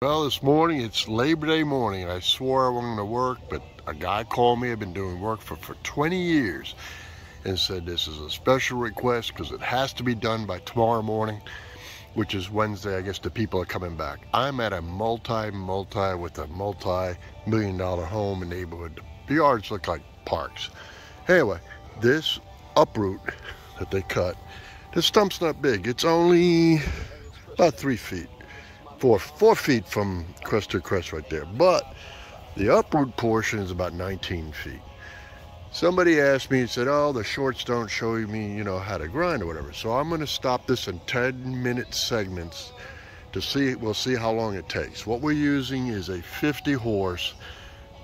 Well, this morning, it's Labor Day morning. I swore I wasn't going to work, but a guy called me. I've been doing work for 20 years and said this is a special request because it has to be done by tomorrow morning, which is Wednesday. I guess the people are coming back. I'm at a multi-million-dollar home and neighborhood. The yards look like parks. Anyway, this uproot that they cut, the stump's not big. It's only about 3 feet. 4 feet from crest to crest right there, but the uproot portion is about 19 feet. Somebody asked me and said, oh, the shorts don't show me, how to grind or whatever. So I'm going to stop this in 10-minute segments to see. We'll see how long it takes. What we're using is a 50 horse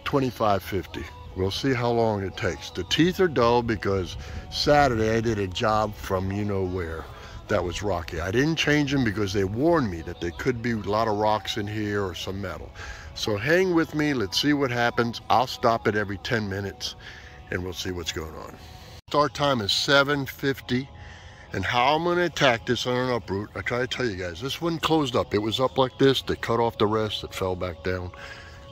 2550. We'll see how long it takes. The teeth are dull because Saturday I did a job from where. That was rocky. I didn't change them because they warned me that there could be a lot of rocks in here or some metal. So hang with me, let's see what happens. I'll stop it every 10 minutes and we'll see what's going on. Start time is 7:50, and how I'm going to attack this on an uproot, I try to tell you guys, this one closed up. It was up like this, they cut off the rest, it fell back down.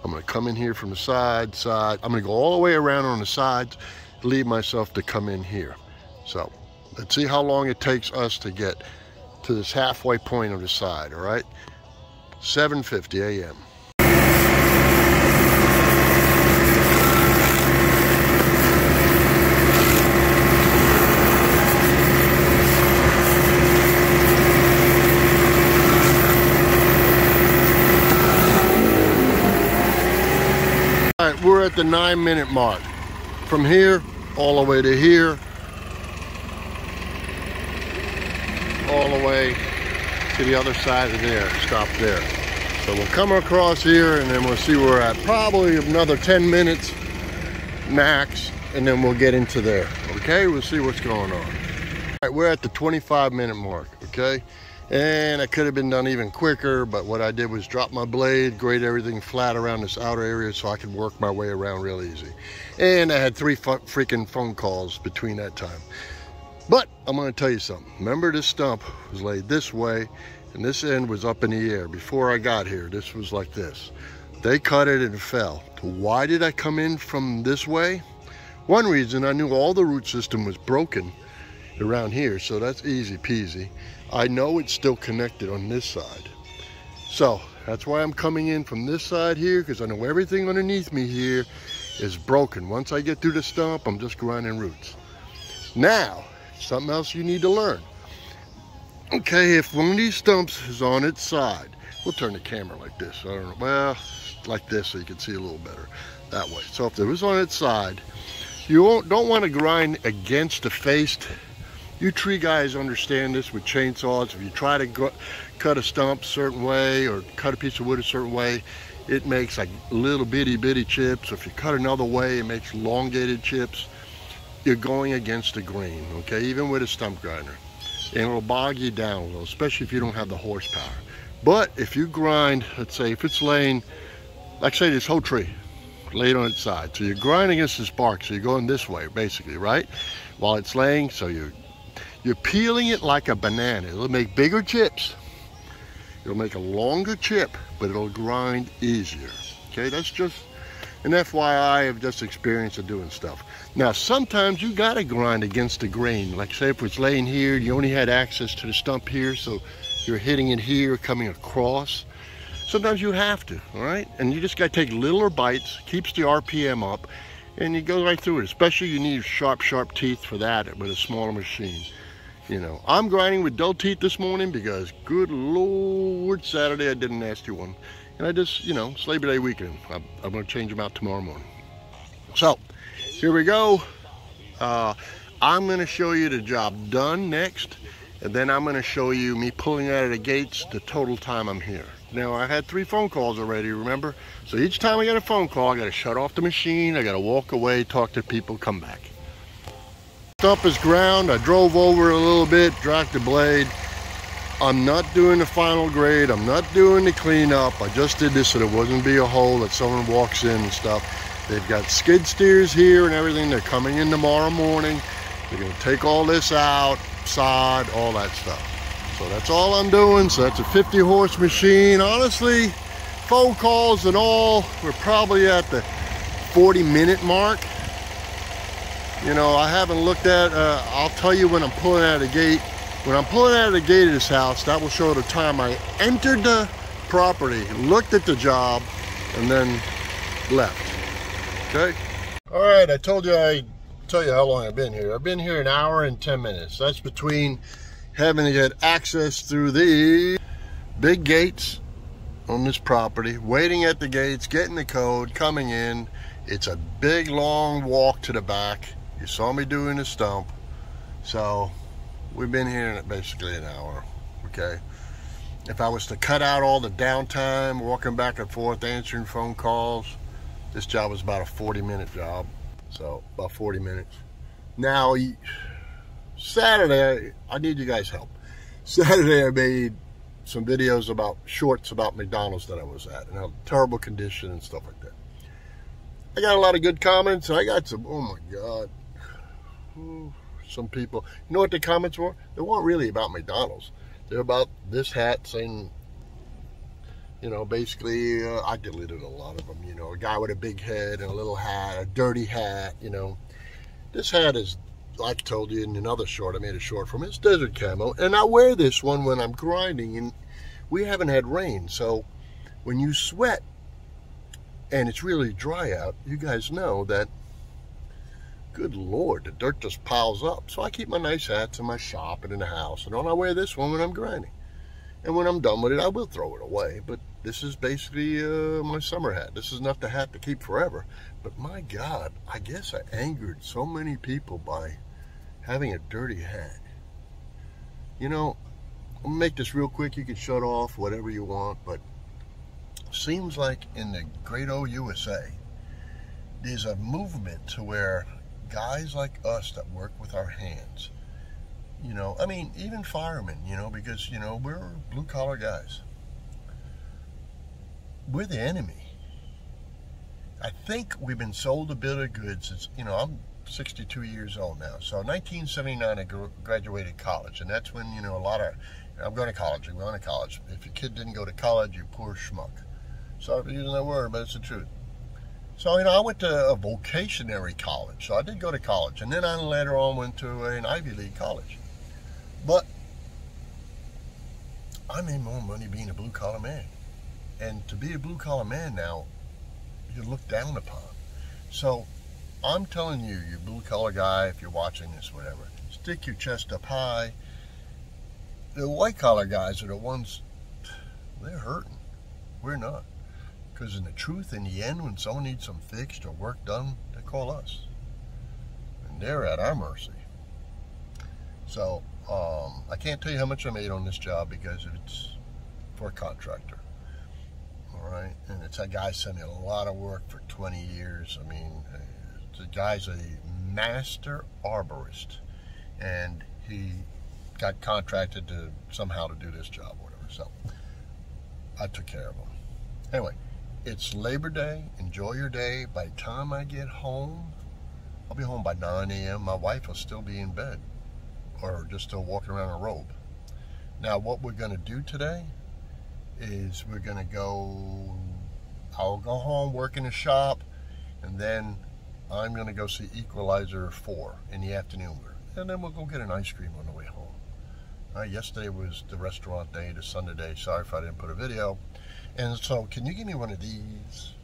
I'm going to come in here from the side. I'm going to go all the way around on the sides, leave myself to come in here. So let's see how long it takes us to get to this halfway point of the side, all right? 7:50 a.m. All right, we're at the 9-minute mark. From here, all the way to here, all the way to the other side of there, stop there. So we'll come across here and then we'll see where we're at. Probably another 10 minutes max, and then we'll get into there, okay? We'll see what's going on. All right, we're at the 25-minute mark, okay? And it could have been done even quicker, but what I did was drop my blade, grade everything flat around this outer area so I could work my way around real easy. And I had 3 freaking phone calls between that time. But I'm going to tell you something. Remember, this stump was laid this way and this end was up in the air. Before I got here, this was like this. They cut it and it fell. Why did I come in from this way? One reason, I knew all the root system was broken around here, so that's easy peasy. I know it's still connected on this side. So that's why I'm coming in from this side here, because I know everything underneath me here is broken. Once I get through the stump, I'm just grinding roots. Now, something else you need to learn. Okay, if one of these stumps is on its side, we'll turn the camera like this. I don't know, well, like this so you can see a little better that way. So if it was on its side, you don't want to grind against the face. You tree guys understand this with chainsaws. If you try to cut a stump a certain way or cut a piece of wood a certain way, it makes like little bitty chips. If you cut another way, it makes elongated chips. You're going against the grain, okay, even with a stump grinder, and it'll bog you down a little, especially if you don't have the horsepower. But if you grind, let's say if it's laying, like say this whole tree laid on its side, so you're grinding against this bark, so you're going this way basically, right, while it's laying. So you're peeling it like a banana. It'll make bigger chips, it'll make a longer chip, but it'll grind easier. Okay, that's just an FYI of just experience of doing stuff. Now, sometimes you gotta grind against the grain. Like say if it's laying here, you only had access to the stump here, so you're hitting it here, coming across. Sometimes you have to, all right? And you just gotta take littler bites, keeps the RPM up, and you go right through it. Especially you need sharp teeth for that with a smaller machine. I'm grinding with dull teeth this morning because, good Lord, Saturday I did a nasty one. And I just, it's Labor Day weekend. I'm going to change them out tomorrow morning. So, here we go. I'm going to show you the job done next. And then I'm going to show you me pulling out of the gates the total time I'm here. Now, I had 3 phone calls already, remember? So each time I get a phone call, I got to shut off the machine. I got to walk away, talk to people, come back. Stump is ground. I drove over a little bit, dropped the blade. I'm not doing the final grade. I'm not doing the cleanup. I just did this so there wouldn't be a hole that someone walks in and stuff. They've got skid steers here and everything. They're coming in tomorrow morning. They're going to take all this out, sod, all that stuff. So that's all I'm doing. So that's a 50 horse machine. Honestly, phone calls and all, we're probably at the 40-minute mark. You know, I haven't looked at, I'll tell you when I'm pulling out of the gate. When I'm pulling out of the gate of this house, that will show the time I entered the property, looked at the job, and then left. Okay? All right, I told you I'd tell you how long I've been here. I've been here 1 hour and 10 minutes. That's between having to get access through the big gates on this property, waiting at the gates, getting the code, coming in. It's a big, long walk to the back. You saw me doing the stump. So we've been here in basically 1 hour, okay? If I was to cut out all the downtime, walking back and forth, answering phone calls, this job was about a 40-minute job. So about 40 minutes. Now, Saturday, I need you guys' help. Saturday, I made some videos about shorts about McDonald's that I was at, and how terrible condition and stuff like that. I got a lot of good comments, and I got some, oh my God. Some people, you know what the comments were? They weren't really about McDonald's. They're about this hat saying, you know, basically, I deleted a lot of them, you know, a guy with a big head and a little hat, a dirty hat, you know. This hat is, like I told you in another short, I made a short from it, it's desert camo, and I wear this one when I'm grinding, and we haven't had rain, so when you sweat and it's really dry out, you guys know that, good Lord, the dirt just piles up. So I keep my nice hats in my shop and in the house, and I wear this one when I'm grinding. And when I'm done with it, I will throw it away, but this is basically my summer hat. This is not the hat to keep forever, but my God, I guess I angered so many people by having a dirty hat. You know, I'm gonna make this real quick. You can shut off whatever you want, but seems like in the great old USA, there's a movement to where guys like us that work with our hands, you know, I mean, even firemen, you know, because, you know, we're blue-collar guys. We're the enemy. I think we've been sold a bill of goods. Since, you know, I'm 62 years old now. So 1979, I graduated college, and that's when, you know, a lot of, I'm going to college, I'm going to college. If your kid didn't go to college, you poor schmuck. Sorry for using that word, but it's the truth. So, you know, I went to a vocationary college. So I did go to college. And then I later on went to an Ivy League college. But I made more money being a blue-collar man. And to be a blue-collar man now, you're looked down upon. So I'm telling you, you blue-collar guy, if you're watching this, whatever, stick your chest up high. The white-collar guys are the ones, they're hurting. We're not. Because in the truth, in the end, when someone needs some fixed or work done, they call us. And they're at our mercy. So, I can't tell you how much I made on this job because it's for a contractor. Alright? And it's a guy sent me a lot of work for 20 years. I mean, the guy's a master arborist. And he got contracted to somehow to do this job or whatever. So, I took care of him. Anyway. It's Labor Day. Enjoy your day. By the time I get home, I'll be home by 9 a.m. My wife will still be in bed or just still walking around in a robe. Now, what we're going to do today is we're going to go, I'll go home, work in the shop, and then I'm going to go see Equalizer 4 in the afternoon. And then we'll go get an ice cream on the way home. Yesterday was the restaurant day, the Sunday day. Sorry if I didn't put a video. And so, can you give me one of these?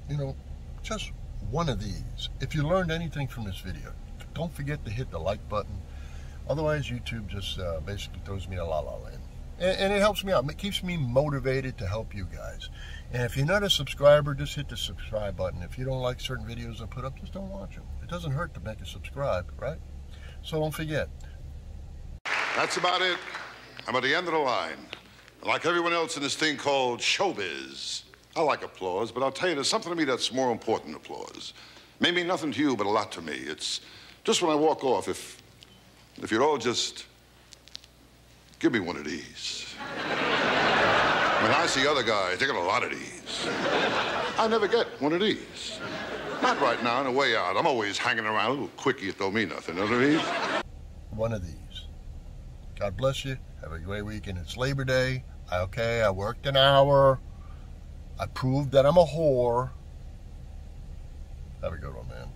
You know, just one of these. If you learned anything from this video, don't forget to hit the like button. Otherwise, YouTube just basically throws me a la-la land. And it helps me out. It keeps me motivated to help you guys. And if you're not a subscriber, just hit the subscribe button. If you don't like certain videos I put up, just don't watch them. It doesn't hurt to make a subscribe, right? So don't forget. That's about it. I'm at the end of the line. Like everyone else in this thing called showbiz. I like applause, but I'll tell you, there's something to me that's more important than applause. May mean nothing to you, but a lot to me. It's just when I walk off, if you'd all just give me one of these. I mean, I see other guys, they got a lot of these. I never get one of these. Not right now, on the way out. I'm always hanging around, a little quickie, it don't mean nothing, you know what I mean? One of these. God bless you. Have a great weekend. It's Labor Day. Okay, I worked an hour. I proved that I'm a whore. Have a good one, man.